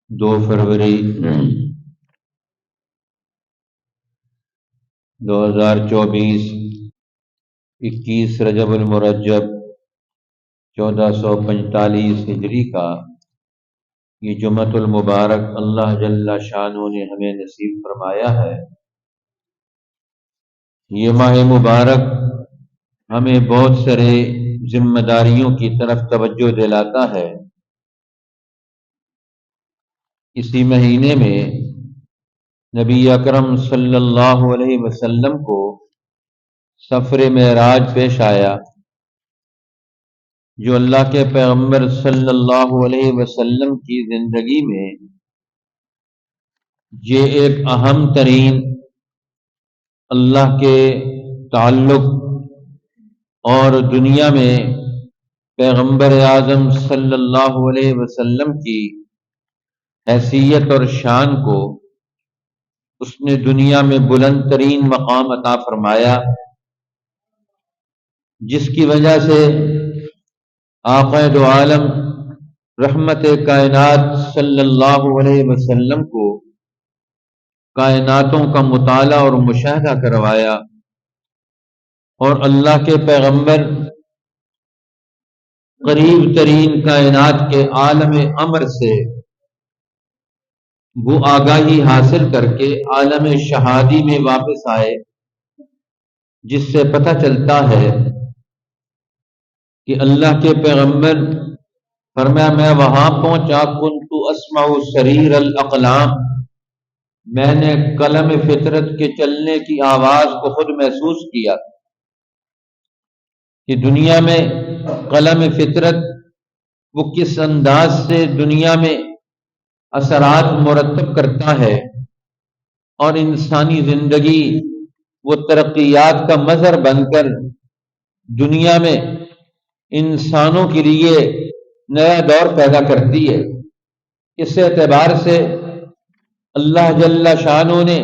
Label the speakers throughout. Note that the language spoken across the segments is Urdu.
Speaker 1: 2 فروری 2024، 21 رجب المرجب 1445 ہجری کا یہ جمعۃ المبارک اللہ جل شانہ نے ہمیں نصیب فرمایا ہے۔ یہ ماہ مبارک ہمیں بہت سارے ذمہ داریوں کی طرف توجہ دلاتا ہے۔ اسی مہینے میں نبی اکرم صلی اللہ علیہ وسلم کو سفر معراج پیش آیا، جو اللہ کے پیغمبر صلی اللہ علیہ وسلم کی زندگی میں یہ ایک اہم ترین اللہ کے تعلق اور دنیا میں پیغمبر اعظم صلی اللہ علیہ وسلم کی حیثیت اور شان کو اس نے دنیا میں بلند ترین مقام عطا فرمایا، جس کی وجہ سے آقا دو عالم رحمت کائنات صلی اللہ علیہ وسلم کو کائناتوں کا مطالعہ اور مشاہدہ کروایا، اور اللہ کے پیغمبر قریب ترین کائنات کے عالم امر سے وہ آگاہی حاصل کر کے عالم شہادی میں واپس آئے، جس سے پتہ چلتا ہے کہ اللہ کے پیغمبر فرمایا میں وہاں پہنچا کنت اسمع صریر الاقلام، میں نے قلم فطرت کے چلنے کی آواز کو خود محسوس کیا کہ دنیا میں قلم فطرت وہ کس انداز سے دنیا میں اثرات مرتب کرتا ہے، اور انسانی زندگی وہ ترقیات کا مظہر بن کر دنیا میں انسانوں کے لیے نیا دور پیدا کرتی ہے۔ اس اعتبار سے اللہ جل شانہ نے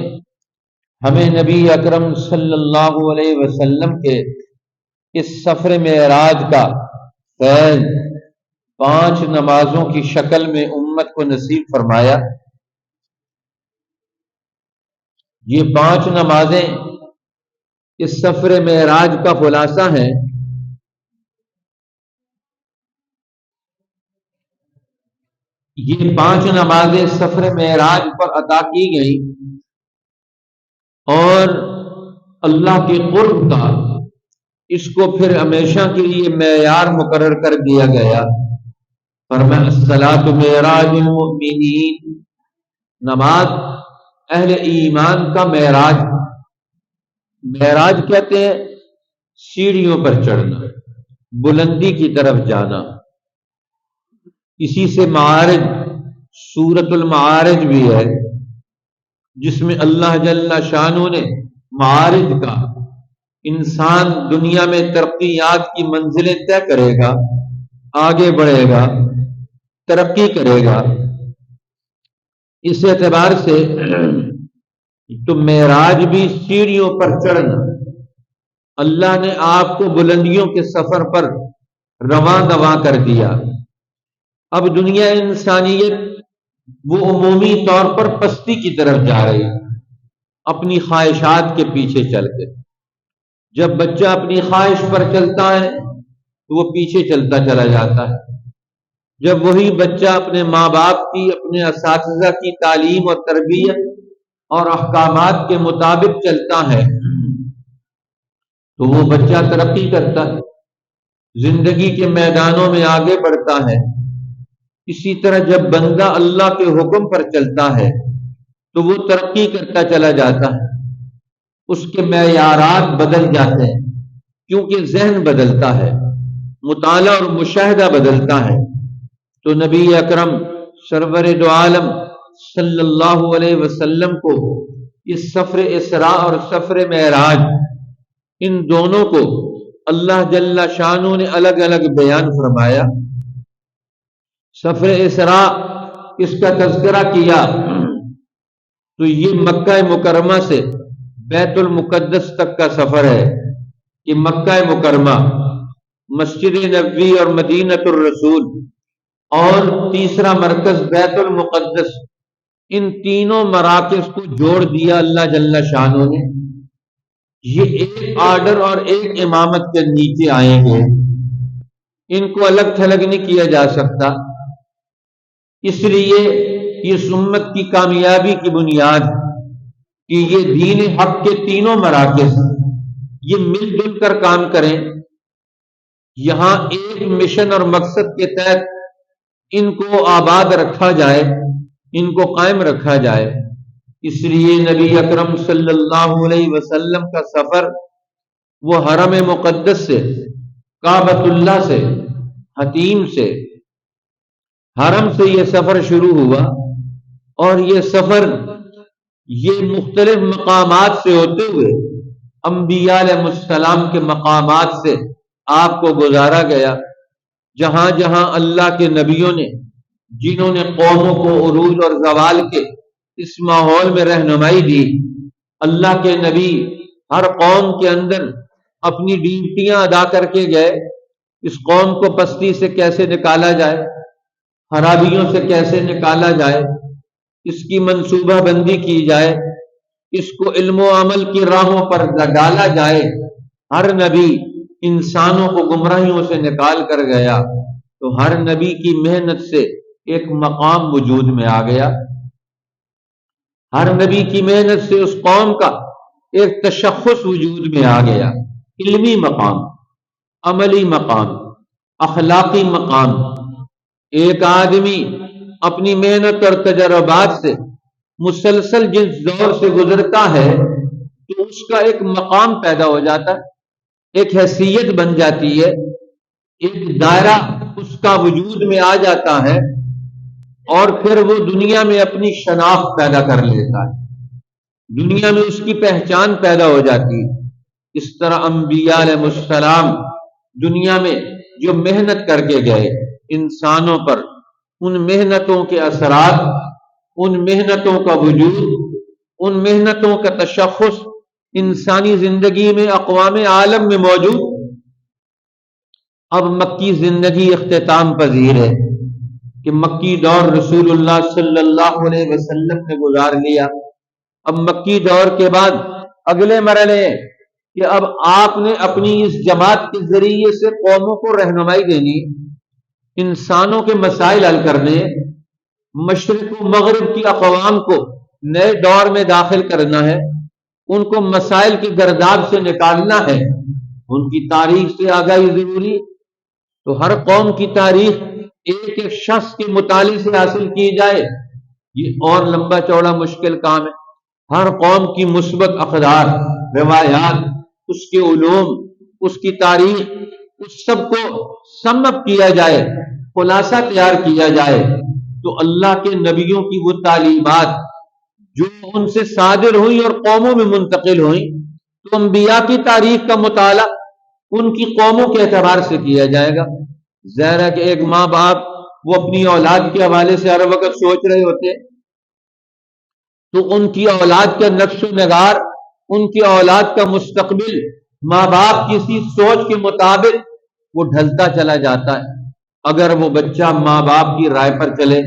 Speaker 1: ہمیں نبی اکرم صلی اللہ علیہ وسلم کے اس سفر معراج کا فیض 5 نمازوں کی شکل میں امت کو نصیب فرمایا۔ یہ 5 نمازیں اس سفر معراج کا خلاصہ ہیں۔ یہ 5 نمازیں سفر معراج پر عطا کی گئی، اور اللہ کے قرب کا اس کو پھر ہمیشہ کے لیے معیار مقرر کر دیا گیا۔ فرمایا الصلاۃ معراج المؤمنین، نماز اہل ایمان کا معراج۔ معراج کہتے ہیں سیڑھیوں پر چڑھنا، بلندی کی طرف جانا۔ اسی سے معارج، سورۃ المعارج بھی ہے، جس میں اللہ جل شانہ نے معارج کا انسان دنیا میں ترقیات کی منزلیں طے کرے گا، آگے بڑھے گا، ترقی کرے گا۔ اس اعتبار سے تو معراج بھی سیڑھیوں پر چڑھنا، اللہ نے آپ کو بلندیوں کے سفر پر رواں دواں کر دیا۔ اب دنیا انسانیت وہ عمومی طور پر پستی کی طرف جا رہی ہے، اپنی خواہشات کے پیچھے چل کے۔ جب بچہ اپنی خواہش پر چلتا ہے تو وہ پیچھے چلتا چلا جاتا ہے۔ جب وہی بچہ اپنے ماں باپ کی، اپنے اساتذہ کی تعلیم اور تربیت اور احکامات کے مطابق چلتا ہے تو وہ بچہ ترقی کرتا ہے، زندگی کے میدانوں میں آگے بڑھتا ہے۔ اسی طرح جب بندہ اللہ کے حکم پر چلتا ہے تو وہ ترقی کرتا چلا جاتا ہے، اس کے معیارات بدل جاتے ہیں، کیونکہ ذہن بدلتا ہے، مطالعہ اور مشاہدہ بدلتا ہے۔ تو نبی اکرم سرور دو عالم صلی اللہ علیہ وسلم کو اس سفر اسراء اور سفر معراج، ان دونوں کو اللہ جل شانہ نے الگ الگ بیان فرمایا۔ سفر اسراء اس کا تذکرہ کیا تو یہ مکہ مکرمہ سے بیت المقدس تک کا سفر ہے، کہ مکہ مکرمہ، مسجد نبوی اور مدینہ الرسول اور تیسرا مرکز بیت المقدس، ان تینوں مراکز کو جوڑ دیا اللہ جل شانہ نے. یہ ایک آرڈر اور ایک امامت کے نیچے آئیں گے، ان کو الگ تھلگ نہیں کیا جا سکتا. اس لیے یہ امت کی کامیابی کی بنیاد کہ یہ دین حق کے تینوں مراکز یہ مل جل کر کام کریں، یہاں ایک مشن اور مقصد کے تحت ان کو آباد رکھا جائے، ان کو قائم رکھا جائے. اس لیے نبی اکرم صلی اللہ علیہ وسلم کا سفر وہ حرم مقدس سے، کعبۃ اللہ سے، حتیم سے، حرم سے یہ سفر شروع ہوا، اور یہ سفر یہ مختلف مقامات سے ہوتے ہوئے انبیاء علیہ السلام کے مقامات سے آپ کو گزارا گیا. جہاں جہاں اللہ کے نبیوں نے، جنہوں نے قوموں کو عروج اور زوال کے اس ماحول میں رہنمائی دی، اللہ کے نبی ہر قوم کے اندر اپنی ڈیوٹیاں ادا کر کے گئے. اس قوم کو پستی سے کیسے نکالا جائے، خرابیوں سے کیسے نکالا جائے، اس کی منصوبہ بندی کی جائے، اس کو علم و عمل کی راہوں پر ڈالا جائے. ہر نبی انسانوں کو گمراہیوں سے نکال کر گیا، تو ہر نبی کی محنت سے ایک مقام وجود میں آ گیا. ہر نبی کی محنت سے اس قوم کا ایک تشخص وجود میں آ گیا، علمی مقام، عملی مقام، اخلاقی مقام. ایک آدمی اپنی محنت اور تجربات سے مسلسل جس دور سے گزرتا ہے تو اس کا ایک مقام پیدا ہو جاتا ہے، ایک حیثیت بن جاتی ہے، ایک دائرہ اس کا وجود میں آ جاتا ہے، اور پھر وہ دنیا میں اپنی شناخت پیدا کر لیتا ہے، دنیا میں اس کی پہچان پیدا ہو جاتی ہے. اس طرح انبیاء علیہ السلام دنیا میں جو محنت کر کے گئے انسانوں پر، ان محنتوں کے اثرات، ان محنتوں کا وجود، ان محنتوں کا تشخص انسانی زندگی میں، اقوام عالم میں موجود. اب مکی زندگی اختتام پذیر ہے کہ مکی دور رسول اللہ صلی اللہ علیہ وسلم نے گزار لیا. اب مکی دور کے بعد اگلے مرحلے کہ اب آپ نے اپنی اس جماعت کے ذریعے سے قوموں کو رہنمائی دینی، انسانوں کے مسائل حل کرنے، مشرق و مغرب کی اقوام کو نئے دور میں داخل کرنا ہے، ان کو مسائل کی گرداب سے نکالنا ہے، ان کی تاریخ سے آگاہی ضروری. تو ہر قوم کی تاریخ ایک ایک شخص کے مطالعے سے حاصل کی جائے، یہ اور لمبا چوڑا مشکل کام ہے. ہر قوم کی مثبت اقدار، روایات، اس کے علوم، اس کی تاریخ، اس سب کو سم اپ کیا جائے، خلاصہ تیار کیا جائے، تو اللہ کے نبیوں کی وہ تعلیمات جو ان سے صادر ہوئی اور قوموں میں منتقل ہوئی، تو انبیاء کی تاریخ کا مطالعہ ان کی قوموں کے اعتبار سے کیا جائے گا. ظاہر ہے کہ ایک ماں باپ وہ اپنی اولاد کے حوالے سے ہر وقت سوچ رہے ہوتے، تو ان کی اولاد کا نقش و نگار، ان کی اولاد کا مستقبل ماں باپ کسی سوچ کے مطابق وہ ڈھلتا چلا جاتا ہے. اگر وہ بچہ ماں باپ کی رائے پر چلے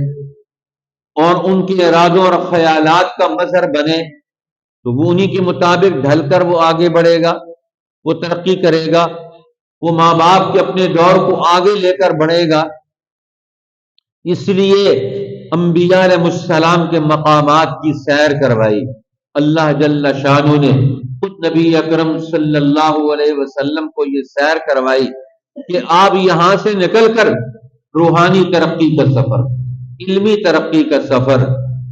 Speaker 1: اور ان کے ارادوں اور خیالات کا مظہر بنے، تو وہ انہی کے مطابق ڈھل کر وہ آگے بڑھے گا، وہ ترقی کرے گا، وہ ماں باپ کے اپنے دور کو آگے لے کر بڑھے گا. اس لیے انبیاء علیہ السلام کے مقامات کی سیر کروائی. اللہ جل شانہ نے خود نبی اکرم صلی اللہ علیہ وسلم کو یہ سیر کروائی کہ آپ یہاں سے نکل کر روحانی ترقی کا سفر، علمی ترقی کا سفر،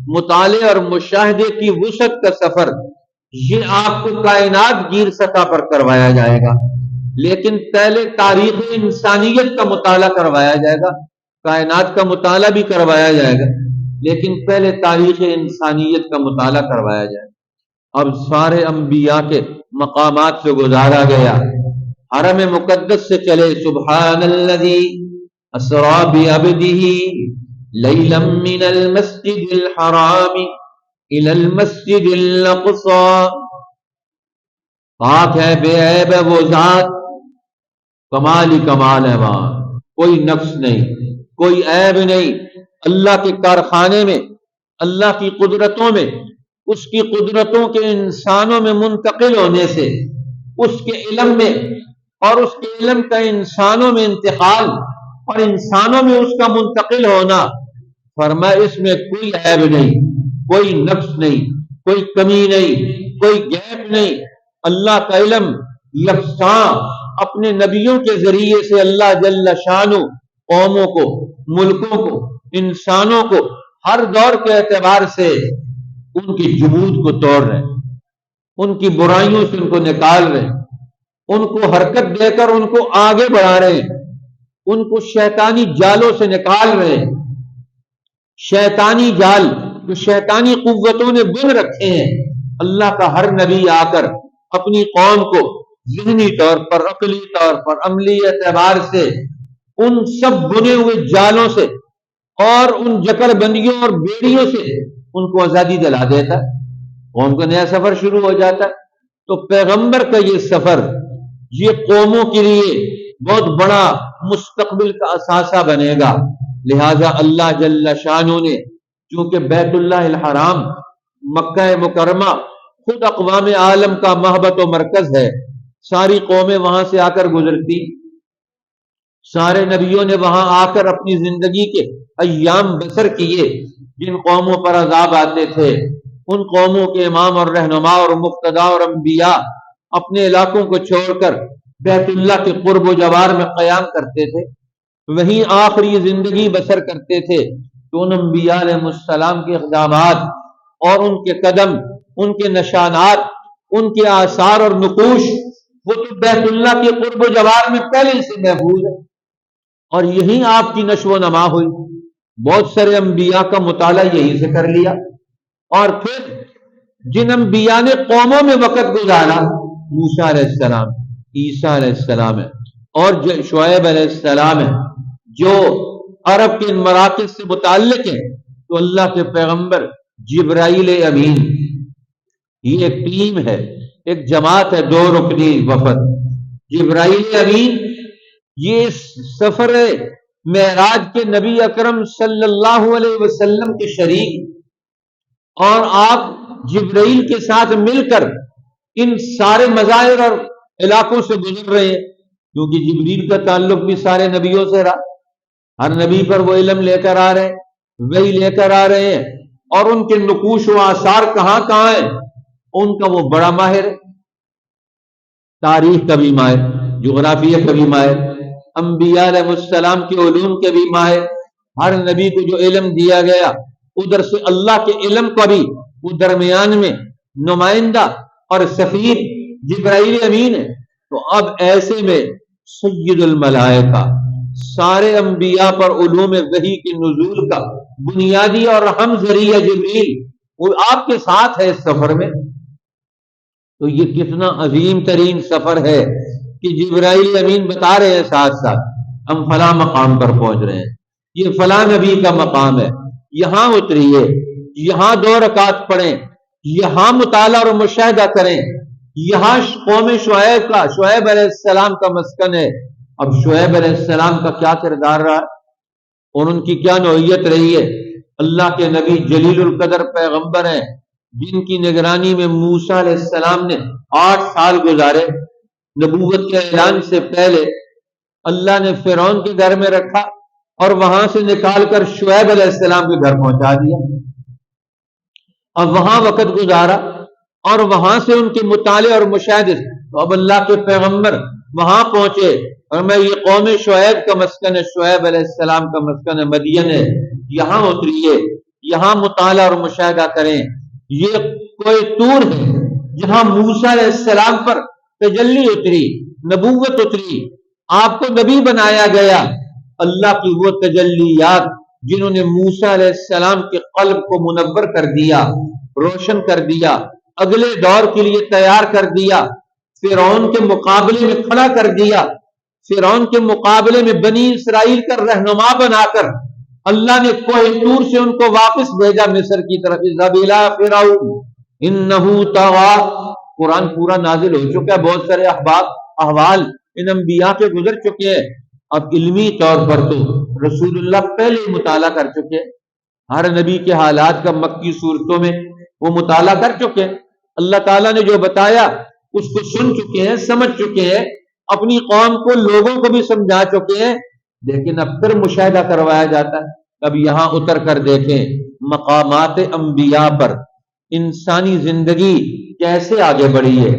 Speaker 1: مطالعے اور مشاہدے کی وسعت کا سفر، یہ آپ کو کائنات گیر سطح پر کروایا جائے گا. لیکن پہلے تاریخ انسانیت کا مطالعہ کروایا جائے گا، کائنات کا مطالعہ بھی کروایا جائے گا، لیکن پہلے تاریخ انسانیت کا مطالعہ کروایا جائے گا. اب سارے انبیاء کے مقامات سے گزارا گیا، حرم مقدس سے چلے. سبحان الذی اسری بعبدہ لیلا من المسجد الحرام الی المسجد الاقصی. پاک ہے، بے عیب ہے وہ ذات، کمال ہی کمال ہے، وہاں کوئی نقص نہیں، کوئی عیب نہیں اللہ کے کارخانے میں، اللہ کی قدرتوں میں، اس کی قدرتوں کے انسانوں میں منتقل ہونے سے، اس کے علم میں اور اس کے علم کا انسانوں میں انتقال اور انسانوں میں اس کا منتقل ہونا، فرمایا اس میں کوئی عیب نہیں، کوئی نقص نہیں، کوئی کمی نہیں، کوئی گیپ نہیں۔ اللہ کا علم یکساں اپنے نبیوں کے ذریعے سے اللہ جل شانہ قوموں کو، ملکوں کو، انسانوں کو ہر دور کے اعتبار سے ان کی جمود کو توڑ رہے ہیں، ان کی برائیوں سے ان کو نکال رہے ہیں، ان کو حرکت دے کر ان کو آگے بڑھا رہے ہیں، ان کو شیطانی جالوں سے نکال رہے ہیں۔ شیطانی جال جو شیطانی قوتوں نے بن رکھے ہیں، اللہ کا ہر نبی آ کر اپنی قوم کو ذہنی طور پر، عقلی طور پر، عملی اعتبار سے ان سب بنے ہوئے جالوں سے اور ان جکڑ بندیوں اور بیڑیوں سے ان کو آزادی دلا دیتا ہے، قوم کا نیا سفر شروع ہو جاتا ہے۔ تو پیغمبر کا یہ سفر یہ قوموں کے لیے بہت بڑا مستقبل کا اثاثہ بنے گا۔ لہذا اللہ جل شانہ نے چونکہ بیت اللہ الحرام مکہ مکرمہ خود اقوام عالم کا محبت و مرکز ہے، ساری قومیں وہاں سے آ کر گزرتی، سارے نبیوں نے وہاں آ کر اپنی زندگی کے ایام بسر کیے، جن قوموں پر عذاب آتے تھے ان قوموں کے امام اور رہنما اور مقتدا اور انبیاء اپنے علاقوں کو چھوڑ کر بیت اللہ کے قرب و جوار میں قیام کرتے تھے، وہیں آخری زندگی بسر کرتے تھے۔ تو ان انبیاء علیہ السلام کے اقدامات اور ان کے قدم، ان کے نشانات، ان کے آثار اور نقوش وہ تو بیت اللہ کے قرب و جوار میں پہلے سے محفوظ ہے، اور یہیں آپ کی نشو و نما ہوئی۔ بہت سارے انبیاء کا مطالعہ یہیں سے کر لیا، اور پھر جن انبیاء نے قوموں میں وقت گزارا، موسیٰ علیہ السلام، عیسیٰ علیہ السلام ہے اور شعیب علیہ السلام ہے، جو عرب کے ان مراکز سے متعلق ہیں، تو اللہ کے پیغمبر جبرائیل امین، یہ ایک ٹیم ہے، ایک جماعت ہے، 2 رکنی وفد۔ جبرائیل امین یہ سفر معراج کے نبی اکرم صلی اللہ علیہ وسلم کے شریک، اور آپ جبرائیل کے ساتھ مل کر ان سارے مظاہر اور علاقوں سے گزر رہے ہیں، کیونکہ جبریل کا تعلق بھی سارے نبیوں سے رہا، ہر نبی پر وہ علم لے کر آ رہے ہیں، وہی لے کر آ رہے ہیں، اور ان کے نقوش و آثار کہاں کہاں ہیں ان کا وہ بڑا ماہر ہے، تاریخ کا بھی ماہر، جغرافیہ کا بھی ماہر، انبیاء علیہ السلام کے علوم کے بھی ماہر، ہر نبی کو جو علم دیا گیا ادھر سے اللہ کے علم کا بھی وہ درمیان میں نمائندہ اور سفیر جبرائیل امین ہے۔ تو اب ایسے میں سید الملائکہ، سارے انبیاء پر علوم وحی کے نزول کا بنیادی اور اہم ذریعہ جبریل وہ آپ کے ساتھ ہے اس سفر میں۔ تو یہ کتنا عظیم ترین سفر ہے کہ جبرائیل امین بتا رہے ہیں ساتھ ساتھ ہم فلاں مقام پر پہنچ رہے ہیں، یہ فلاں نبی کا مقام ہے، یہاں اتریے، یہاں 2 رکعت پڑھیں، یہاں مطالعہ اور مشاہدہ کریں، یہاں قوم شعیب علیہ السلام کا مسکن ہے۔ اب شعیب علیہ السلام کا کیا کردار رہا اور ان کی کیا نوعیت رہی ہے؟ اللہ کے نبی جلیل القدر پیغمبر ہیں، جن کی نگرانی میں موسیٰ علیہ السلام نے 8 سال گزارے۔ نبوت کے اعلان سے پہلے اللہ نے فرعون کے گھر میں رکھا اور وہاں سے نکال کر شعیب علیہ السلام کے گھر پہنچا دیا، اب وہاں وقت گزارا اور وہاں سے ان کے مطالعے اور مشاہدے، تو اب اللہ کے پیغمبر وہاں پہنچے اور میں یہ قوم شعیب کا مسکن ہے، شعیب علیہ السلام کا مسکن ہے، مدین ہے، یہاں اتریے، یہاں مطالعہ اور مشاہدہ کریں۔ یہ کوئی طور ہے جہاں موسیٰ علیہ السلام پر تجلی اتری، نبوت اتری، آپ کو نبی بنایا گیا۔ اللہ کی وہ تجلیات جنہوں نے موسیٰ علیہ السلام کے قلب کو منور کر دیا، روشن کر دیا، اگلے دور کے لیے تیار کر دیا، فرعون کے مقابلے میں کھڑا کر دیا، فرعون کے مقابلے میں بنی اسرائیل کا رہنما بنا کر اللہ نے کوہ طور سے ان کو واپس بھیجا مصر کی طرف، اذهب الى فرعون انه طغى۔ قرآن پورا نازل ہو چکا ہے، بہت سارے احوال ان انبیاء کے گزر چکے ہیں۔ اب علمی طور پر تو رسول اللہ پہلے ہی مطالعہ کر چکے ہیں، ہر نبی کے حالات کا مکی صورتوں میں وہ مطالعہ کر چکے ہیں، اللہ تعالیٰ نے جو بتایا اس کو سن چکے ہیں، سمجھ چکے ہیں، اپنی قوم کو، لوگوں کو بھی سمجھا چکے ہیں، لیکن اب پھر مشاہدہ کروایا جاتا ہے۔ اب یہاں اتر کر دیکھیں مقامات انبیاء پر انسانی زندگی کیسے آگے بڑھی ہے،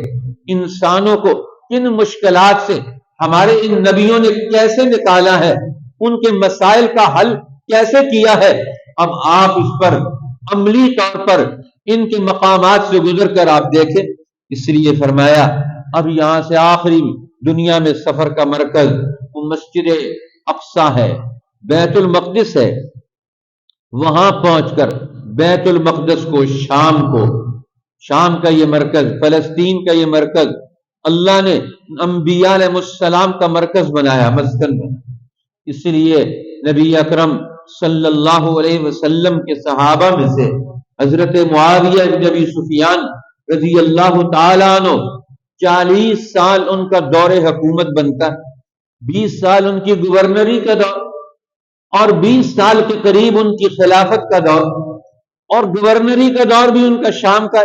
Speaker 1: انسانوں کو کن مشکلات سے ہمارے ان نبیوں نے کیسے نکالا ہے، ان کے مسائل کا حل کیسے کیا ہے۔ اب آپ اس پر عملی طور پر ان کے مقامات سے گزر کر آپ دیکھیں، اس لیے فرمایا اب یہاں سے آخری دنیا میں سفر کا مرکز وہ مسجد اقصی ہے، بیت المقدس ہے، وہاں پہنچ کر بیت المقدس کو، شام کا یہ مرکز، فلسطین کا یہ مرکز اللہ نے انبیاء علیہ السلام کا مرکز بنایا، مسکن بنایا۔ اس لیے نبی اکرم صلی اللہ علیہ وسلم کے صحابہ میں سے حضرت معاویہ بن ابی سفیان رضی اللہ تعالیٰ عنہ 40 سال ان کا دور حکومت بنتا، 20 سال ان کی گورنری کا دور، اور 20 سال کے قریب ان کی خلافت کا دور، اور گورنری کا دور بھی ان کا شام کا،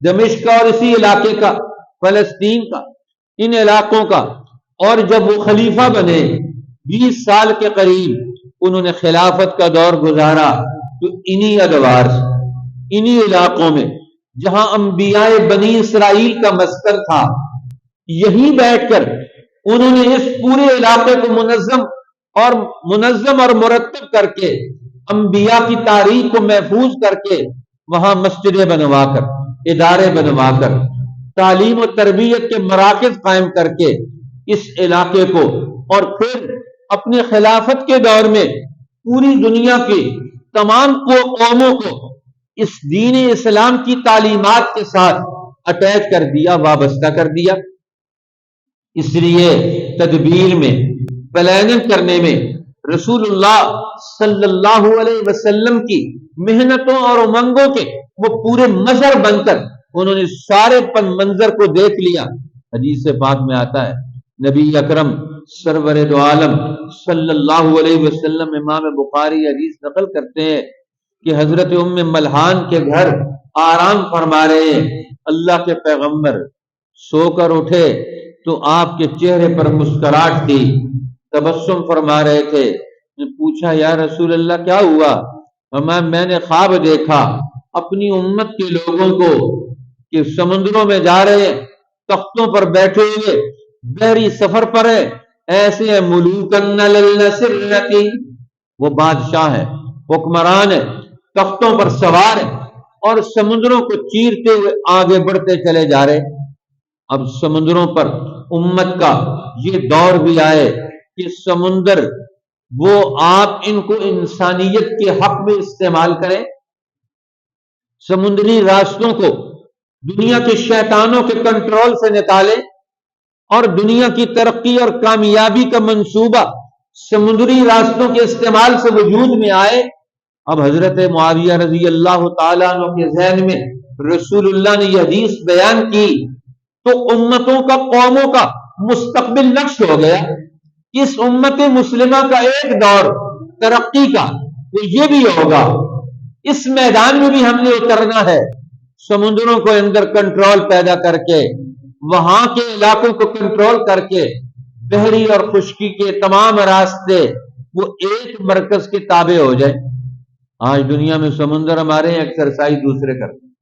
Speaker 1: دمشق کا اور اسی علاقے کا، فلسطین کا، ان علاقوں کا۔ اور جب وہ خلیفہ بنے 20 سال کے قریب انہوں نے خلافت کا دور گزارا، تو انہی ادوار سے، انہی علاقوں میں جہاں انبیاء بنی اسرائیل کا مسکن تھا، یہیں بیٹھ کر انہوں نے اس پورے علاقے کو منظم اور مرتب کر کے، انبیاء کی تاریخ کو محفوظ کر کے، وہاں مسجدیں بنوا کر، ادارے بنوا کر، تعلیم و تربیت کے مراکز قائم کر کے اس علاقے کو، اور پھر اپنے خلافت کے دور میں پوری دنیا کی تمام قوموں کو اس دین اسلام کی تعلیمات کے ساتھ اٹیچ کر دیا، وابستہ کر دیا۔ اس لیے تدبیر میں، پلاننگ کرنے میں رسول اللہ صلی اللہ علیہ وسلم کی محنتوں اور امنگوں کے وہ پورے مظہر بن کر انہوں نے سارے پن منظر کو دیکھ لیا۔ حدیث پاک میں آتا ہے نبی اکرم سرور دو عالم صلی اللہ علیہ وسلم، امام بخاری حدیث نقل کرتے ہیں کہ حضرت ام ملحان کے گھر آرام فرما رہے ہیں، اللہ کے پیغمبر سو کر اٹھے تو آپ کے چہرے پر مسکراہٹ تھی، تبسم فرما رہے تھے۔ پوچھا یا رسول اللہ کیا ہوا؟ فرمایا میں نے خواب دیکھا اپنی امت کے لوگوں کو کہ سمندروں میں جا رہے ہیں، تختوں پر بیٹھے ہوئے، بحری سفر پر ہے، ایسے ہیں ملوکن للنصرتی، وہ بادشاہ ہے، حکمران ہے، تختوں پر سوار ہے، اور سمندروں کو چیرتے ہوئے آگے بڑھتے چلے جا رہے۔ اب سمندروں پر امت کا یہ دور بھی آئے کہ سمندر وہ آپ ان کو انسانیت کے حق میں استعمال کریں، سمندری راستوں کو دنیا کے شیطانوں کے کنٹرول سے نکالیں، اور دنیا کی ترقی اور کامیابی کا منصوبہ سمندری راستوں کے استعمال سے وجود میں آئے۔ اب حضرت معاویہ رضی اللہ تعالیٰ عنہ کے ذہن میں رسول اللہ نے یہ حدیث بیان کی تو امتوں کا، قوموں کا مستقبل نقش ہو گیا۔ اس امت مسلمہ کا ایک دور ترقی کا وہ یہ بھی ہوگا، اس میدان میں بھی ہم نے اترنا ہے، سمندروں کو اندر کنٹرول پیدا کر کے، وہاں کے علاقوں کو کنٹرول کر کے، بحری اور خشکی کے تمام راستے وہ ایک مرکز کے تابع ہو جائیں۔ آج دنیا میں سمندر ہمارے ایکسرسائز دوسرے کرتے ہیں،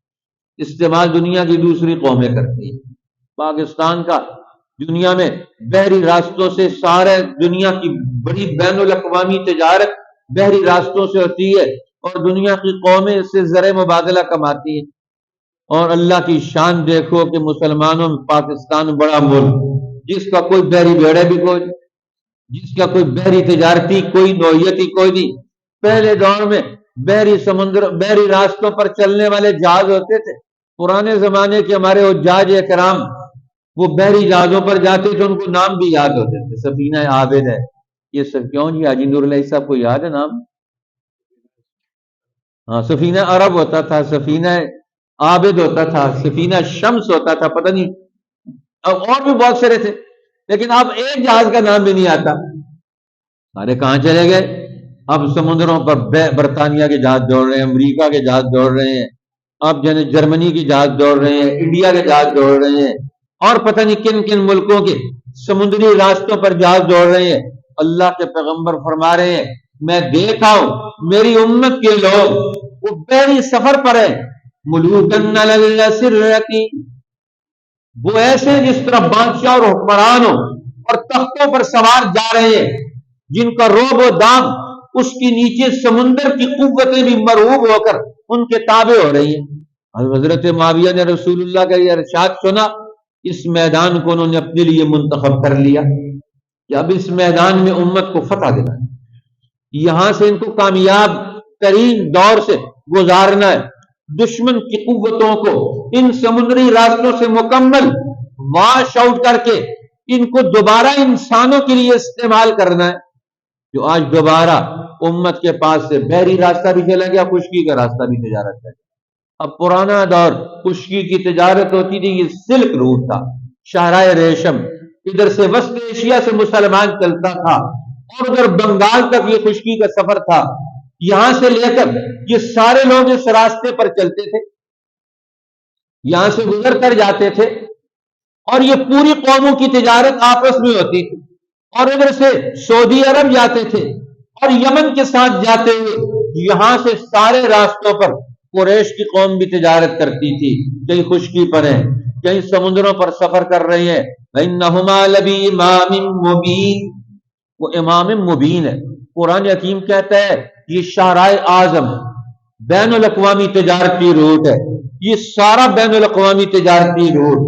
Speaker 1: استعمال دنیا کی دوسری قومیں کرتی ہیں۔ پاکستان کا دنیا میں بحری راستوں سے، سارے دنیا کی بڑی بین الاقوامی تجارت بحری راستوں سے ہوتی ہے، اور دنیا کی قومیں اس سے زر مبادلہ کماتی ہیں۔ اور اللہ کی شان دیکھو کہ مسلمانوں میں پاکستان بڑا ملک، جس کا کوئی بحری بیڑے بھی کوئی، جس کا کوئی بحری تجارتی کوئی نوعیتی کوئی نہیں۔ پہلے دور میں بحری راستوں پر چلنے والے جہاز ہوتے تھے، پرانے زمانے کے ہمارے حجاج اکرام وہ بحری جہازوں پر جاتے تھے، ان کو نام بھی یاد ہوتے تھے، سفینہ عابد ہے، یہ سب کیوں جی حاجی نور علیہ صاحب کو یاد ہے نام؟ ہاں، سفینہ عرب ہوتا تھا، سفینہ عابد ہوتا تھا، سفینہ شمس ہوتا تھا، پتہ نہیں اور بھی بہت سارے تھے، لیکن اب ایک جہاز کا نام بھی نہیں آتا۔ سارے کہاں چلے گئے؟ اب سمندروں پر برطانیہ کے جہاز دوڑ رہے ہیں، امریکہ کے جہاز دوڑ رہے ہیں، اب جرمنی کے جہاز دوڑ رہے ہیں، انڈیا کے جہاز دوڑ رہے ہیں، اور پتہ نہیں کن کن ملکوں کے سمندری راستوں پر جہاز دوڑ رہے ہیں۔ اللہ کے پیغمبر فرما رہے ہیں میں دیکھا ہوں میری امت کے لوگ وہ بحری سفر پر ہیں، ملوکن علی الاسرتی، وہ ایسے جس طرح بادشاہ اور حکمران ہو اور تختوں پر سوار جا رہے ہیں، جن کا روب و دام اس کے نیچے سمندر کی قوتیں بھی مرعوب ہو کر ان کے تابع ہو رہی ہیں۔ حضرت معاویہ نے رسول اللہ کا یہ ارشاد سنا، اس میدان کو انہوں نے اپنے لیے منتخب کر لیا کہ اب اس میدان میں امت کو فتح دینا ہے، یہاں سے ان کو کامیاب ترین دور سے گزارنا ہے، دشمن کی قوتوں کو ان سمندری راستوں سے مکمل واش آؤٹ کر کے ان کو دوبارہ انسانوں کے لیے استعمال کرنا ہے۔ جو آج دوبارہ امت کے پاس سے بحری راستہ بھی چلا گیا، خشکی کا راستہ بھی تجارت ہے۔ اب پرانا دور خشکی کی تجارت ہوتی تھی، یہ سلک روٹ تھا، شاہراہ ریشم، ادھر سے وسط ایشیا سے مسلمان چلتا تھا اور ادھر بنگال تک یہ خشکی کا سفر تھا، یہاں سے لے کر یہ سارے لوگ اس راستے پر چلتے تھے، یہاں سے گزر کر جاتے تھے، اور یہ پوری قوموں کی تجارت آپس میں ہوتی تھی، اور ادھر سے سعودی عرب جاتے تھے اور یمن کے ساتھ جاتے ہوئے یہاں سے سارے راستوں پر قریش کی قوم بھی تجارت کرتی تھی، کہیں خشکی پر ہیں، کہیں سمندروں پر سفر کر رہے ہیں۔ وَإِنَّهُمَا لَبِی إِمَامٍ مُبِینٍ، وہ امام مبین ہے۔ قرآن حکیم کہتا ہے یہ شاہراہ اعظم بین الاقوامی تجارتی روٹ ہے، یہ سارا بین الاقوامی تجارتی روٹ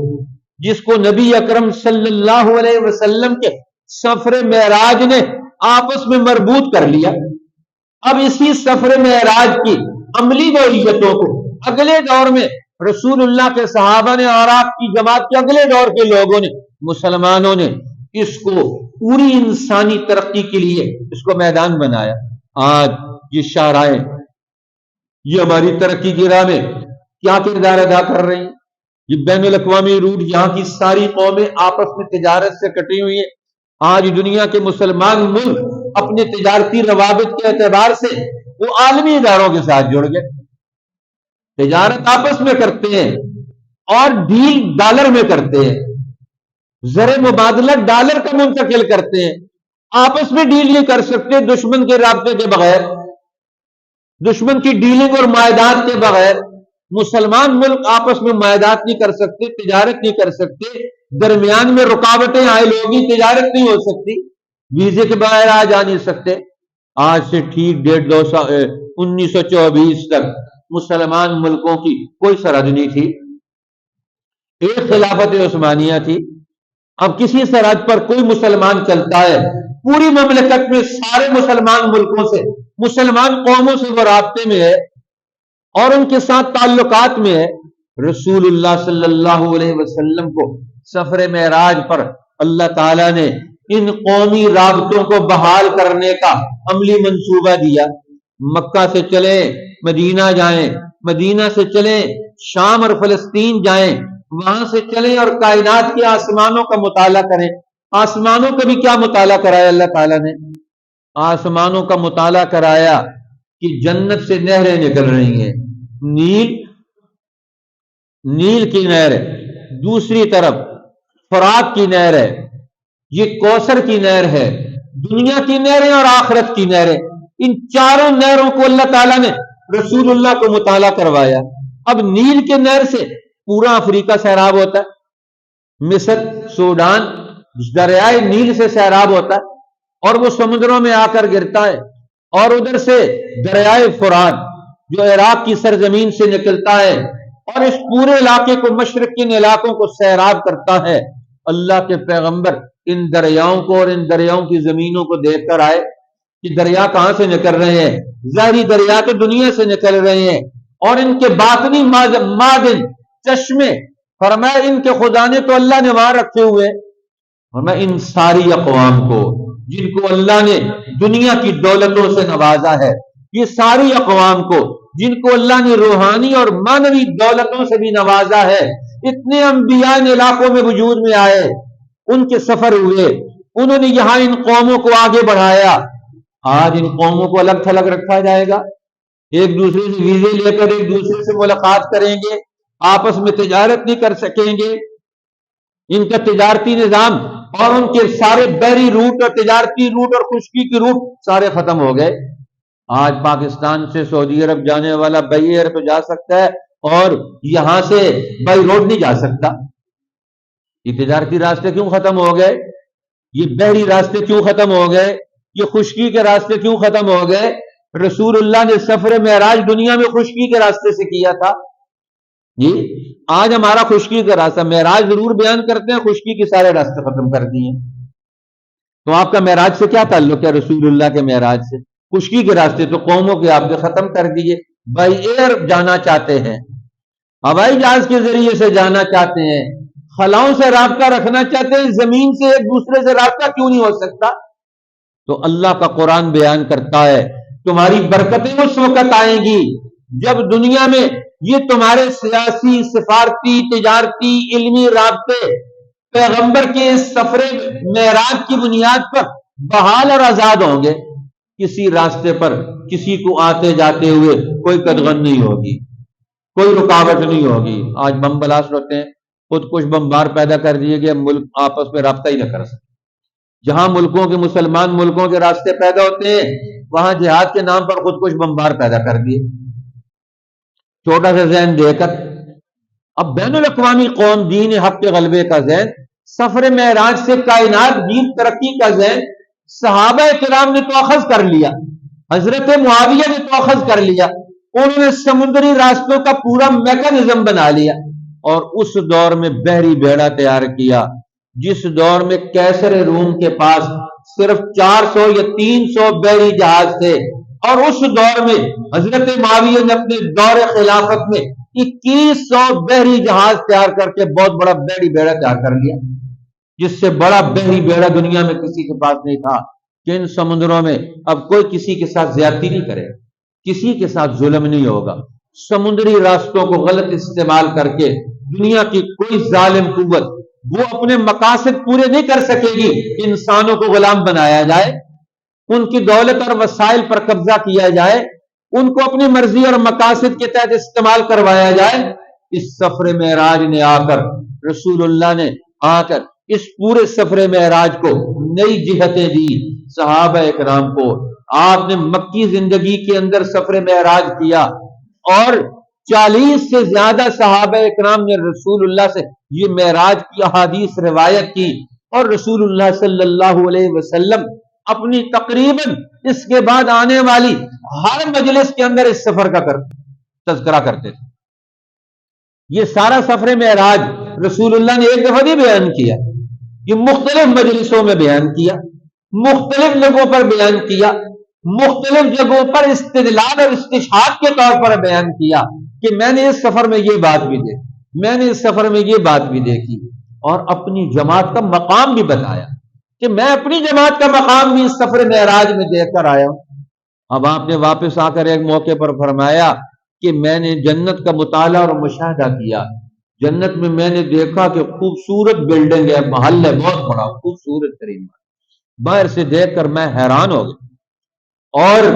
Speaker 1: جس کو نبی اکرم صلی اللہ علیہ وسلم کے سفر معراج نے آپس میں مربوط کر لیا۔ اب اسی سفر معراج کی عملی نوعیتوں کو اگلے دور میں رسول اللہ کے صحابہ نے اور آپ کی جماعت کے اگلے دور کے لوگوں نے، مسلمانوں نے اس کو پوری انسانی ترقی کے لیے اس کو میدان بنایا۔ آج یہ شاہراہیں یہ ہماری ترقی کی راہ میں کیا کردار ادا کر رہی ہیں؟ یہ بین الاقوامی روٹ، یہاں کی ساری قومیں آپس میں تجارت سے کٹی ہوئی ہیں۔ آج دنیا کے مسلمان ملک اپنے تجارتی روابط کے اعتبار سے وہ عالمی اداروں کے ساتھ جڑ گئے، تجارت آپس میں کرتے ہیں اور ڈیل ڈالر میں کرتے ہیں، زر مبادلہ ڈالر کا منتقل کرتے ہیں، آپس میں ڈیل نہیں کر سکتے دشمن کے رابطے کے بغیر، دشمن کی ڈیلنگ اور معاہدات کے بغیر۔ مسلمان ملک آپس میں معاہدات نہیں کر سکتے، تجارت نہیں کر سکتے، درمیان میں رکاوٹیں عائل ہوگی، تجارت نہیں ہو سکتی، ویزے کے بغیر آ جا نہیں سکتے۔ آج سے ٹھیک 1924 تک مسلمان ملکوں کی کوئی سرحد نہیں تھی، ایک خلافت عثمانیہ تھی۔ اب کسی سرحد پر کوئی مسلمان چلتا ہے، پوری مملکت میں سارے مسلمان ملکوں سے، مسلمان قوموں سے وہ رابطے میں ہے اور ان کے ساتھ تعلقات میں ہے۔ رسول اللہ صلی اللہ علیہ وسلم کو سفر معراج پر اللہ تعالیٰ نے ان قومی رابطوں کو بحال کرنے کا عملی منصوبہ دیا۔ مکہ سے چلیں مدینہ جائیں، مدینہ سے چلیں شام اور فلسطین جائیں، وہاں سے چلیں اور کائنات کے آسمانوں کا مطالعہ کریں۔ آسمانوں کا بھی کیا مطالعہ کرایا اللہ تعالیٰ نے؟ آسمانوں کا مطالعہ کرایا کہ جنت سے نہریں نکل رہی ہیں، نیل کی نہر ہے، دوسری طرف فرات کی نہر ہے، یہ کوثر کی نہر ہے، دنیا کی نہریں اور آخرت کی نہریں، ان چاروں نہروں کو اللہ تعالیٰ نے رسول اللہ کو مطالعہ کروایا۔ اب نیل کے نہر سے پورا افریقہ سیراب ہوتا ہے، مصر، سوڈان دریائے نیل سے سیراب ہوتا ہے اور وہ سمندروں میں آ کر گرتا ہے، اور ادھر سے دریائے فرات جو عراق کی سرزمین سے نکلتا ہے اور اس پورے علاقے کو، مشرق کے علاقوں کو سیراب کرتا ہے۔ اللہ کے پیغمبر ان دریاؤں کو اور ان دریاؤں کی زمینوں کو دیکھ کر آئے کہ دریا کہاں سے نکل رہے ہیں، ظاہری دریا تو دنیا سے نکل رہے ہیں، اور ان کے باطنی معدن چشمے، فرمایا ان کے خدا نے تو اللہ نے وہاں رکھے ہوئے، فرمایا ان ساری اقوام کو جن کو اللہ نے دنیا کی دولتوں سے نوازا ہے، یہ ساری اقوام کو جن کو اللہ نے روحانی اور معنوی دولتوں سے بھی نوازا ہے، اتنے انبیاء ان علاقوں میں وجود میں آئے، ان کے سفر ہوئے، انہوں نے یہاں ان قوموں کو آگے بڑھایا، آج ان قوموں کو الگ تھلگ رکھا جائے گا، ایک دوسرے سے ویزے لے کر ایک دوسرے سے ملاقات کریں گے، آپس میں تجارت نہیں کر سکیں گے، ان کا تجارتی نظام اور ان کے سارے بحری روٹ اور تجارتی روٹ اور خشکی کے روٹ سارے ختم ہو گئے۔ آج پاکستان سے سعودی عرب جانے والا بائی ایئر تو جا سکتا ہے، اور یہاں سے بائی روڈ نہیں جا سکتا۔ یہ تجارتی راستے کیوں ختم ہو گئے؟ یہ بحری راستے کیوں ختم ہو گئے؟ یہ خشکی کے راستے کیوں ختم ہو گئے؟ رسول اللہ نے سفر معراج دنیا میں خشکی کے راستے سے کیا تھا۔ جی آج ہمارا خشکی کا راستہ، معراج ضرور بیان کرتے ہیں، خشکی کے سارے راستے ختم کر دیے۔ تو آپ کا معراج سے کیا تعلق ہے؟ رسول اللہ کے معراج سے؟ خشکی کے راستے تو قوموں کے آپ نے ختم کر دیے۔ بائی ایئر جانا چاہتے ہیں، ہوائی جہاز کے ذریعے سے جانا چاہتے ہیں، خلاؤں سے رابطہ رکھنا چاہتے ہیں، زمین سے ایک دوسرے سے رابطہ کیوں نہیں ہو سکتا؟ تو اللہ کا قرآن بیان کرتا ہے تمہاری برکتیں اس وقت آئیں گی جب دنیا میں یہ تمہارے سیاسی، سفارتی، تجارتی، علمی رابطے پیغمبر کے اس سفر معراج کی بنیاد پر بحال اور آزاد ہوں گے۔ کسی راستے پر کسی کو آتے جاتے ہوئے کوئی قدغن نہیں ہوگی، کوئی رکاوٹ نہیں ہوگی۔ آج بم بلاسٹ ہوتے ہیں، خود کش بمبار پیدا کر دیے گئے، ملک آپس میں رابطہ ہی نہ کر سکتے۔ جہاں ملکوں کے مسلمان ملکوں کے راستے پیدا ہوتے ہیں، وہاں جہاد کے نام پر خود کش بمبار پیدا کر دیے۔ چھوٹا سا ذہن دے کر اب بین الاقوامی قوم دین حق کے غلبے کا ذہن، سفر معراج سے کائنات دین ترقی کا ذہن صحابہ کرام نے تو اخذ کر لیا، حضرت معاویہ نے تو اخذ کر لیا، انہوں نے سمندری راستوں کا پورا میکانزم بنا لیا، اور اس دور میں بحری بیڑا تیار کیا جس دور میں کیسر روم کے پاس صرف 400 یا 300 بحری جہاز تھے، اور اس دور میں حضرت معاویہ نے اپنے دور خلافت میں 2100 بحری جہاز تیار کر کے بہت بڑا بحری بیڑا تیار کر لیا، جس سے بڑا بحری بیڑا دنیا میں کسی کے پاس نہیں تھا کہ ان سمندروں میں اب کوئی کسی کے ساتھ زیادتی نہیں کرے، کسی کے ساتھ ظلم نہیں ہوگا۔ سمندری راستوں کو غلط استعمال کر کے دنیا کی کوئی ظالم قوت وہ اپنے مقاصد پورے نہیں کر سکے گی۔ انسانوں کو غلام بنایا جائے، ان کی دولت اور وسائل پر قبضہ کیا جائے، ان کو اپنی مرضی اور مقاصد کے تحت استعمال کروایا جائے۔ اس سفر معراج نے آ کر، رسول اللہ نے آ کر اس پورے سفر معراج کو نئی جہتیں دی صحابہ اکرام کو۔ آپ نے مکی زندگی کے اندر سفر معراج کیا، اور 40 سے زیادہ صحابہ اکرام نے رسول اللہ سے یہ معراج کی احادیث روایت کی، اور رسول اللہ صلی اللہ علیہ وسلم اپنی تقریباً اس کے بعد آنے والی ہر مجلس کے اندر اس سفر کا تذکرہ کرتے تھے۔ یہ سارا سفر معراج رسول اللہ نے ایک دفعہ نہیں بیان کیا، یہ مختلف مجلسوں میں بیان کیا، مختلف جگہوں پر بیان کیا، مختلف جگہوں پر استدلال اور استشہاد کے طور پر بیان کیا کہ میں نے اس سفر میں یہ بات بھی دیکھی، میں نے اس سفر میں یہ بات بھی دیکھی، اور اپنی جماعت کا مقام بھی بتایا کہ میں اپنی جماعت کا مقام بھی اس سفر معراج میں دیکھ کر آیا ہوں۔ اب آپ نے واپس آ کر ایک موقع پر فرمایا کہ میں نے جنت کا مطالعہ اور مشاہدہ کیا، جنت میں نے دیکھا کہ خوبصورت بلڈنگ ہے، محل ہے بہت بڑا، خوبصورت ترین، باہر سے دیکھ کر میں حیران ہو گیا، اور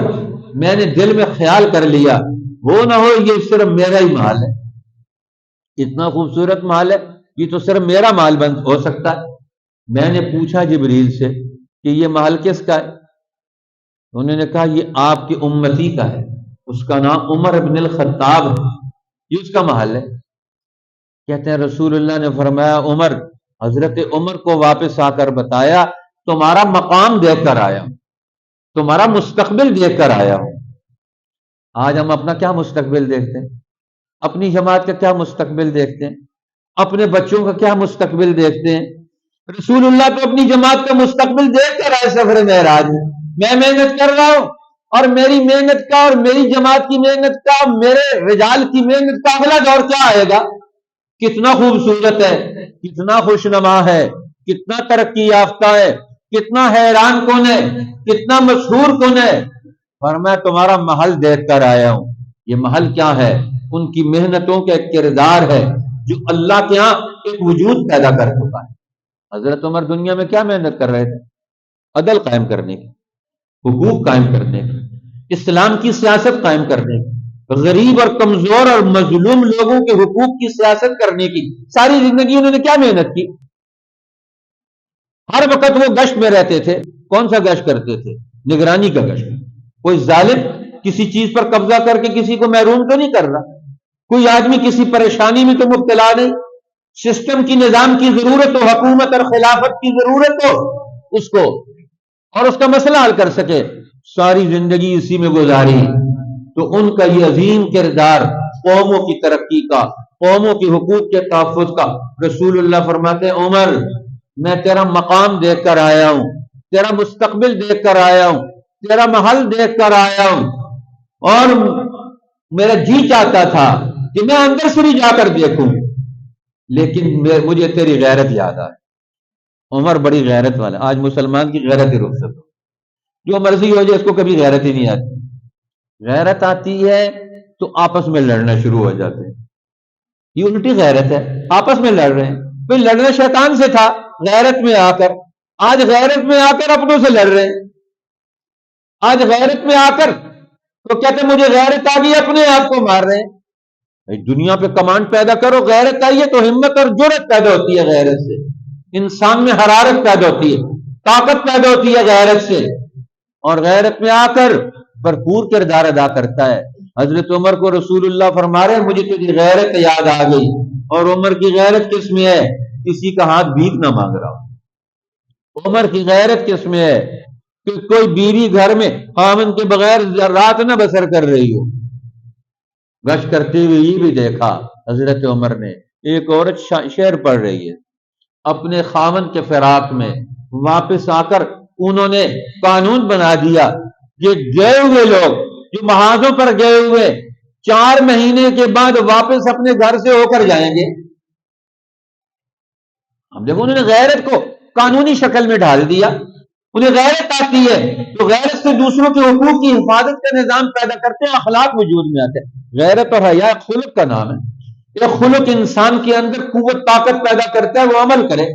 Speaker 1: میں نے دل میں خیال کر لیا وہ نہ ہو یہ صرف میرا ہی محل ہے، اتنا خوبصورت محل ہے، یہ تو صرف میرا محل بند ہو سکتا ہے۔ میں نے پوچھا جبریل سے کہ یہ محل کس کا ہے؟ انہوں نے کہا یہ آپ کی امتی کا ہے، اس کا نام عمر ابن الخطاب ہے، یہ اس کا محل ہے۔ کہتے ہیں رسول اللہ نے فرمایا عمر، حضرت عمر کو واپس آ کر بتایا تمہارا مقام دیکھ کر آیا ہوں، تمہارا مستقبل دیکھ کر آیا ہوں۔ آج ہم اپنا کیا مستقبل دیکھتے ہیں؟ اپنی جماعت کا کیا مستقبل دیکھتے ہیں؟ اپنے بچوں کا کیا مستقبل دیکھتے ہیں؟ رسول اللہ تو اپنی جماعت کا مستقبل دیکھ کر آئے سفر معراج میں محنت کر رہا ہوں، اور میری محنت کا اور میری جماعت کی محنت کا، میرے رجال کی محنت کا اگلا دور کیا آئے گا؟ کتنا خوبصورت ہے، کتنا خوشنما ہے، کتنا ترقی یافتہ ہے، کتنا حیران کن ہے، کتنا مشہور کن ہے۔ فرمایا تمہارا محل دیکھ کر آیا ہوں۔ یہ محل کیا ہے؟ ان کی محنتوں کا ایک کردار ہے جو اللہ کے ہاں ایک وجود پیدا کر چکا ہے۔ حضرت عمر دنیا میں کیا محنت کر رہے تھے؟ عدل قائم کرنے کی، حقوق قائم کرنے کی، اسلام کی سیاست قائم کرنے کی، غریب اور کمزور اور مظلوم لوگوں کے حقوق کی سیاست کرنے کی ساری زندگی انہوں نے کیا محنت کی؟ ہر وقت وہ گشت میں رہتے تھے. کون سا گشت کرتے تھے؟ نگرانی کا گشت. کوئی ظالم کسی چیز پر قبضہ کر کے کسی کو محروم تو نہیں کر رہا، کوئی آدمی کسی پریشانی میں تو مبتلا نہیں. سسٹم کی نظام کی ضرورت ہو، حکومت اور خلافت کی ضرورت ہو اس کو، اور اس کا مسئلہ حل کر سکے، ساری زندگی اسی میں گزاری. تو ان کا یہ عظیم کردار قوموں کی ترقی کا، قوموں کے حقوق کے تحفظ کا. رسول اللہ فرماتے ہیں عمر میں تیرا مقام دیکھ کر آیا ہوں، تیرا مستقبل دیکھ کر آیا ہوں، تیرا محل دیکھ کر آیا ہوں، اور میرا جی چاہتا تھا کہ میں اندر سے بھی جا کر دیکھوں، لیکن مجھے تیری غیرت یاد آئی. عمر بڑی غیرت والا. آج مسلمان کی غیرت ہی رخصت ہو، جو مرضی ہو جائے اس کو کبھی غیرت ہی نہیں آتی. غیرت آتی ہے تو آپس میں لڑنا شروع ہو جاتے ہیں. یہ الٹی غیرت ہے، آپس میں لڑ رہے ہیں. پھر لڑنا شیطان سے تھا، غیرت میں آ کر، آج غیرت میں آ کر اپنوں سے لڑ رہے ہیں. آج غیرت میں آ کر تو کہتے ہیں مجھے غیرت آ گئی، اپنے آپ کو مار رہے ہیں. دنیا پہ کمانڈ پیدا کرو، غیرت آئیے تو ہمت اور جرت پیدا ہوتی ہے. غیرت سے انسان میں حرارت پیدا ہوتی ہے، طاقت پیدا ہوتی ہے غیرت سے، اور غیرت میں آ کر بھرپور کردار ادا کرتا ہے. حضرت عمر کو رسول اللہ فرما رہے ہیں مجھے تجھے غیرت یاد آ گئی. اور عمر کی غیرت کس میں ہے؟ کسی کا ہاتھ بھیک نہ مانگ رہا ہو. عمر کی غیرت کس میں ہے؟ کہ کوئی بیوی گھر میں خاوند کے بغیر رات نہ بسر کر رہی ہو. گشت کرتے ہوئے یہ بھی دیکھا حضرت عمر نے، ایک عورت شعر پڑھ رہی ہے اپنے خاوند کے فراق میں، واپس آ کر انہوں نے قانون بنا دیا کہ گئے ہوئے لوگ جو محاذوں پر گئے ہوئے 4 مہینے کے بعد واپس اپنے گھر سے ہو کر جائیں گے. ہم دیکھو انہوں نے غیرت کو قانونی شکل میں ڈال دیا. انہیں غیرت آتی ہے تو غیرت سے دوسروں کے حقوق کی حفاظت کا نظام پیدا کرتے ہیں، اخلاق وجود میں آتے ہیں. غیرت اور حیا خلق کا نام ہے. یہ خلق انسان کے اندر قوت طاقت پیدا کرتا ہے، وہ عمل کرے.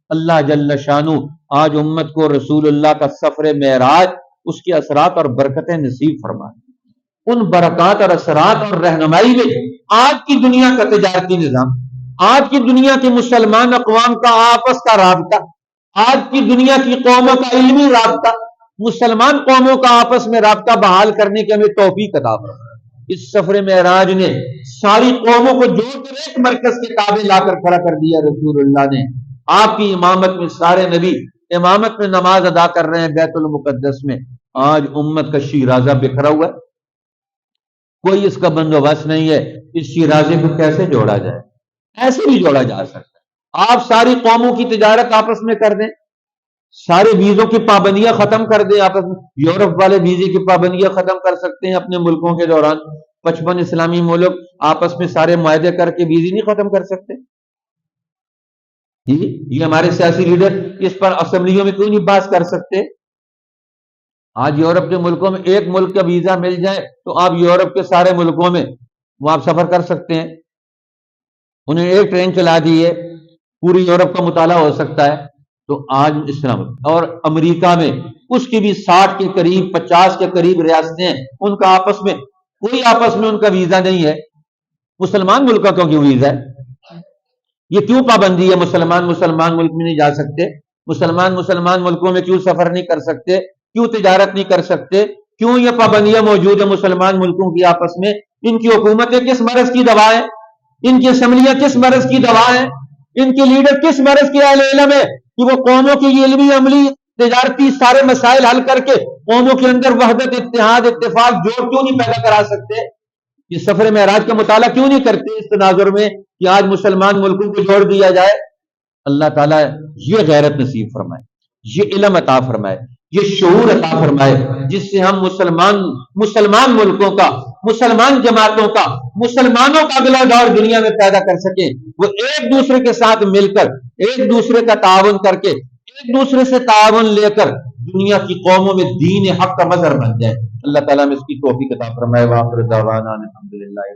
Speaker 1: اللہ جل شانو آج امت کو رسول اللہ کا سفر معراج، اس کے اثرات اور برکتیں نصیب فرمائے. ان برکات اور اثرات اور رہنمائی میں آج کی دنیا کا تجارتی نظام، آج کی دنیا کے مسلمان اقوام کا آپس کا رابطہ، آج کی دنیا کی قوموں کا علمی رابطہ، مسلمان قوموں کا آپس میں رابطہ بحال کرنے کی ہمیں توفیق عطا فرمائے. اس سفر معراج نے ساری قوموں کو جوڑ کر ایک مرکز کے تابع لا کر کھڑا کر دیا. رسول اللہ نے آپ کی امامت میں سارے نبی امامت میں نماز ادا کر رہے ہیں بیت المقدس میں. آج امت کا شیرازہ بکھرا ہوا ہے، کوئی اس کا بندوبست نہیں ہے. اس شیرازے کو کیسے جوڑا جائے؟ ایسے بھی جوڑا جا سکتا ہے. آپ ساری قوموں کی تجارت آپس میں کر دیں، سارے ویزوں کی پابندیاں ختم کر دیں آپس میں. یورپ والے ویزے کی پابندیاں ختم کر سکتے ہیں اپنے ملکوں کے دوران. 55 اسلامی ملک آپس میں سارے معاہدے کر کے ویزے نہیں ختم کر سکتے. یہ ہمارے سیاسی لیڈر اس پر اسمبلیوں میں کیوں نہیں بحث کر سکتے؟ آج یورپ کے ملکوں میں ایک ملک کا ویزا مل جائے تو آپ یورپ کے سارے ملکوں میں وہ آپ سفر کر سکتے ہیں. انہیں ایک ٹرین چلا دی ہے، پوری یورپ کا مطالعہ ہو سکتا ہے. تو آج اسلام اور امریکہ میں اس کی بھی 60 کے قریب 50 کے قریب ریاستیں ہیں، ان کا آپس میں ان کا ویزا نہیں ہے. مسلمان ملکوں کو کیوں ویزا ہے؟ یہ کیوں پابندی ہے؟ مسلمان ملک میں نہیں جا سکتے، مسلمان ملکوں میں کیوں سفر نہیں کر سکتے، کیوں تجارت نہیں کر سکتے؟ کیوں یہ پابندیاں موجود ہیں مسلمان ملکوں کی آپس میں؟ ان کی حکومتیں کس مرض کی دوا ہیں؟ ان کی اسمبلیاں کس مرض کی دوا ہیں؟ ان کے لیڈر کس مرض کے اہل علم ہے کہ وہ قوموں کی یہ علمی عملی تجارتی سارے مسائل حل کر کے قوموں کے اندر وحدت، اتحاد، اتفاق، جوڑ کیوں نہیں پیدا کرا سکتے؟ یہ سفر معراج کا مطالعہ کیوں نہیں کرتے اس تناظر میں کہ آج مسلمان ملکوں کو جوڑ دیا جائے؟ اللہ تعالیٰ یہ غیرت نصیب فرمائے، یہ علم عطا فرمائے، یہ شعور عطا فرمائے، جس سے ہم مسلمان ملکوں کا، مسلمان جماعتوں کا، مسلمانوں کا اگلا دور دنیا میں پیدا کر سکیں. وہ ایک دوسرے کے ساتھ مل کر، ایک دوسرے کا تعاون کر کے، ایک دوسرے سے تعاون لے کر دنیا کی قوموں میں دین حق کا مظہر بن جائے. اللہ تعالیٰ میں اس کی توفیق عطا فرمائے. وآخر دعوانا الحمدللہ.